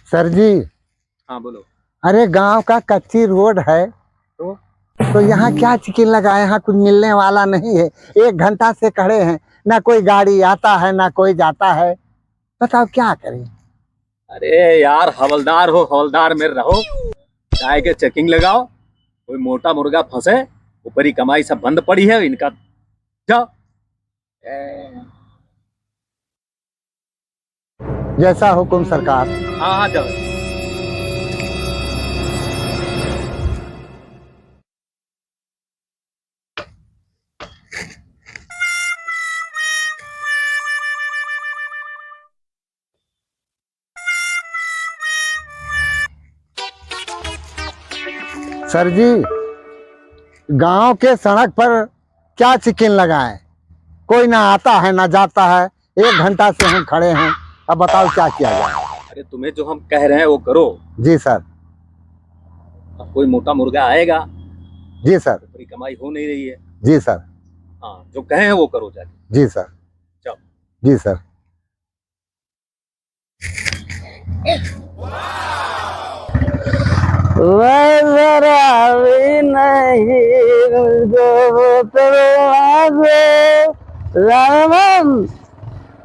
Sir जी। हाँ बोलो। अरे गांव का कच्ची रोड है तो यहाँ क्या चिकिन लगाए, यहाँ कुछ मिलने वाला नहीं है। 1 घंटा से खड़े हैं, ना कोई गाड़ी आता है ना कोई जाता है। बताओ क्या करें। अरे यार हवलदार हो, हवलदार में रहो, चाय के चेकिंग लगाओ। कोई मोटा मुर्गा फंसे, ऊपर ही कमाई सब बंद पड़ी है इनका। जाओ। जैसा हुकुम सरकार। हाँ हाँ जाओ। सर जी, गांव के सड़क पर क्या चिकिन लगाएं, कोई ना आता है ना जाता है। 1 घंटा से हम खड़े हैं, अब बताओ क्या किया जाए। अरे तुम्हें जो हम कह रहे हैं वो करो। जी सर। अब कोई मोटा मुर्गा आएगा, जी सर। ऊपर ही कमाई हो नहीं रही है। जी सर। हाँ जो कहे हैं वो करो जाके। जी सर। जाओ। जी सर।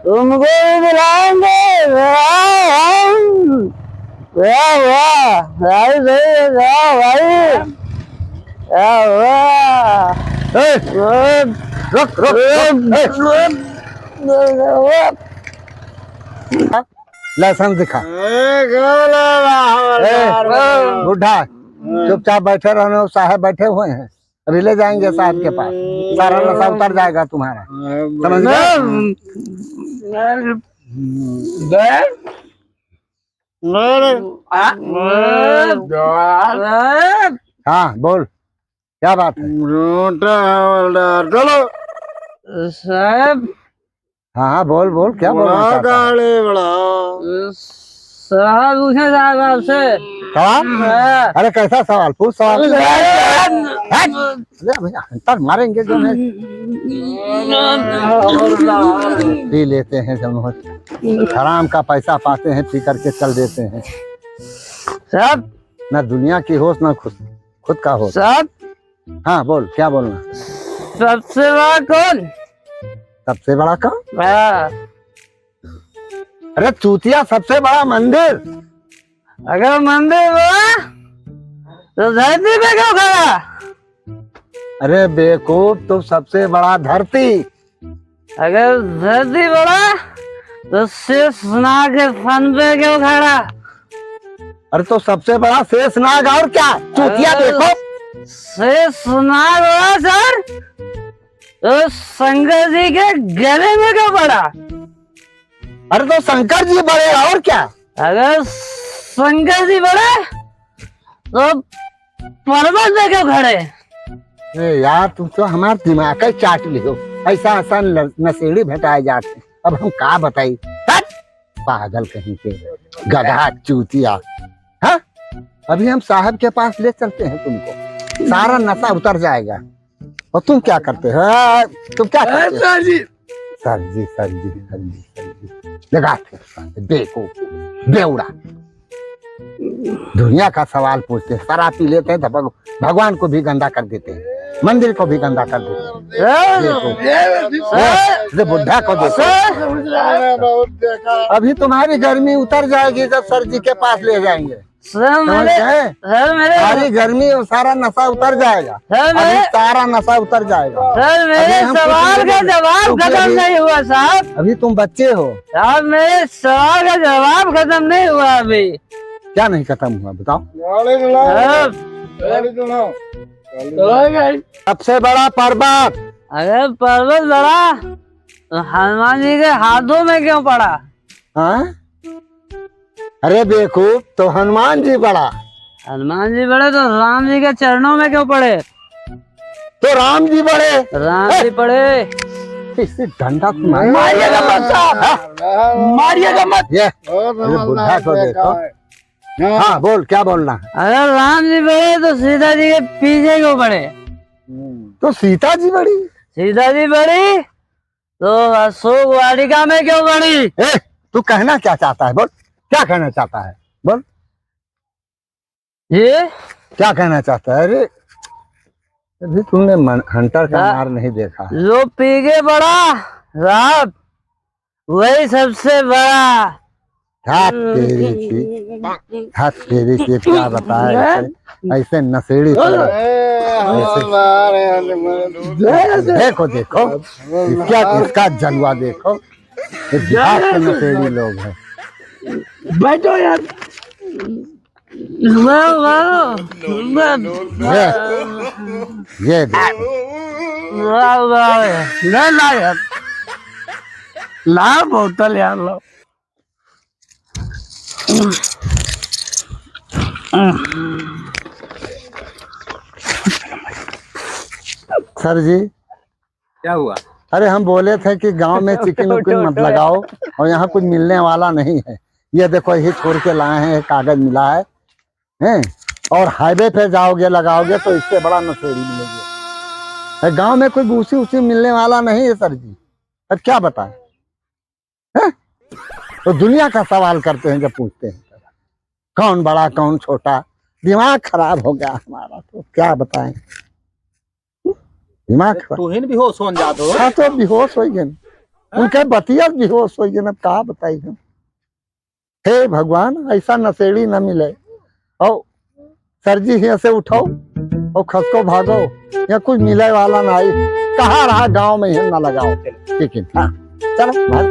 तुमको बुलाएंगे। रुक रुक लाइसेंस दिखा। बुढ़ा चुपचाप बैठे रहना, साहब बैठे हुए हैं, अभी ले जाएंगे साहब के पास, सारा नशा उतर जाएगा तुम्हारा, समझ गए? हाँ बोल, क्या बात है? चलो साहब। हाँ हाँ बोल बोल, क्या बोल रहा है? सवाल पूछे साहब आपसे। सवाल? अरे कैसा सवाल? पूछ सवाल। भैया अंतर मारेंगे जो है। पी लेते हैं जब हराम का पैसा पाते हैं, पी करके चल देते हैं। साहब ना दुनिया की होश ना खुद का होश। साहब। हाँ बोल, क्या बोलना? सबसे बड़ा कौन? सबसे बड़ा कौन? हाँ। अरे चूतिया, सबसे बड़ा मंदिर। अगर मंदिर बड़ा तो धरती पे क्यों खड़ा? अरे बेवकूफ, तो सबसे बड़ा धरती। अगर धरती बड़ा तो शेषनाग के फन पे क्यों खड़ा? अरे तो सबसे बड़ा शेषनाग, और क्या? चूतिया देखो। शेषनाग बड़ा सर तो शंकर जी के गले में क्यों पड़ा? अरे तो शंकर जी बड़े, और क्या? अगर शंकर जी बड़े तो पर्वत पे क्यों खड़े? अरे यार तुम तो हमारा दिमाग ही चाट लियो। ऐसा ऐसा नशेड़ी भेटाए जाते, अब हम का बताई। पागल कहीं के, गधा चूतिया। हाँ अभी हम साहब के पास ले चलते हैं तुमको, सारा नशा उतर जाएगा। और तुम क्या करते हो? तुम क्या करते हो? सर जी सर जी सर जी सर जी सर जी लगाते देखो बेवड़ा। दुनिया का सवाल पूछते, शराब पी लेते हैं तो भगवान को भी गंदा कर देते हैं, मंदिर को भी गंदा कर देते हैं। बुढ़ा को देखो। अभी तुम्हारी गर्मी उतर जाएगी जब सर जी के पास ले जाएंगे। सारी गर्मी और सारा नशा उतर जाएगा। अभी सारा नशा उतर जाएगा। सर मेरे सवाल का जवाब खत्म नहीं हुआ साहब। अभी तुम बच्चे हो साहब, मेरे सवाल का जवाब खत्म नहीं हुआ अभी। क्या नहीं खत्म हुआ बताओ? सबसे बड़ा पर्वत। अगर पर्वत बड़ा तो हनुमान जी के हाथों में क्यों पड़ा? हाँ? अरे बेवकूफ, तो हनुमान जी बड़ा। हनुमान जी बड़े तो राम जी के चरणों में क्यों पड़े? तो राम जी बड़े। राम जी पड़े। इससे डंडा मारिएगा मत, मारिएगा मत। ये बुढ़ा को देखो। हाँ बोल, क्या बोलना है? अगर राम जी बड़े तो सीता जी के पीछे क्यों पड़े? तो सीता जी बड़ी। सीता जी बड़ी तो अशोक वाटिका में क्यों बड़ी? तू कहना क्या चाहता है? बोल, क्या कहना चाहता है? बोल। ये क्या कहना चाहता है? अरे अभी तुमने हंटर का मार नहीं देखा। जो पी के बड़ा रात वही सबसे बड़ा। हाथ तेरी की क्या बताया ऐसे नशेड़ी देखो देखो इसका जलवा देखो, बिहार के नशेड़ी लोग हैं। बैठो यार। ये देखो ला बोतल यार लो। सर जी क्या हुआ? अरे हम बोले थे कि गांव में चिकन उकिन मत लगाओ और यहाँ कुछ मिलने वाला नहीं है। ये देखो यही छोड़ के लाए हैं, कागज मिला है, हैं? और हाईवे पे जाओगे लगाओगे तो इससे बड़ा नशेड़ी मिलेगी। गांव में कोई भूसी उसी मिलने वाला नहीं है सर जी। अब क्या बताएं? तो दुनिया का सवाल करते हैं जब पूछते हैं कौन बड़ा कौन छोटा। दिमाग खराब हो गया हमारा, तो क्या बताएं। दिमाग खराब। तू हिन बेहोश हो जात हो। हाँ तो बेहोश हो गए, उनके बतिया बेहोश हो गए। अब कहा बताई हम। हे भगवान ऐसा नशेड़ी न मिले। और सर जी यहाँ से उठो और खसको भागो, या कुछ मिले वाला ना। कहाँ रहा गांव में ही ना लगाओ चिकन। हाँ चलो भाग।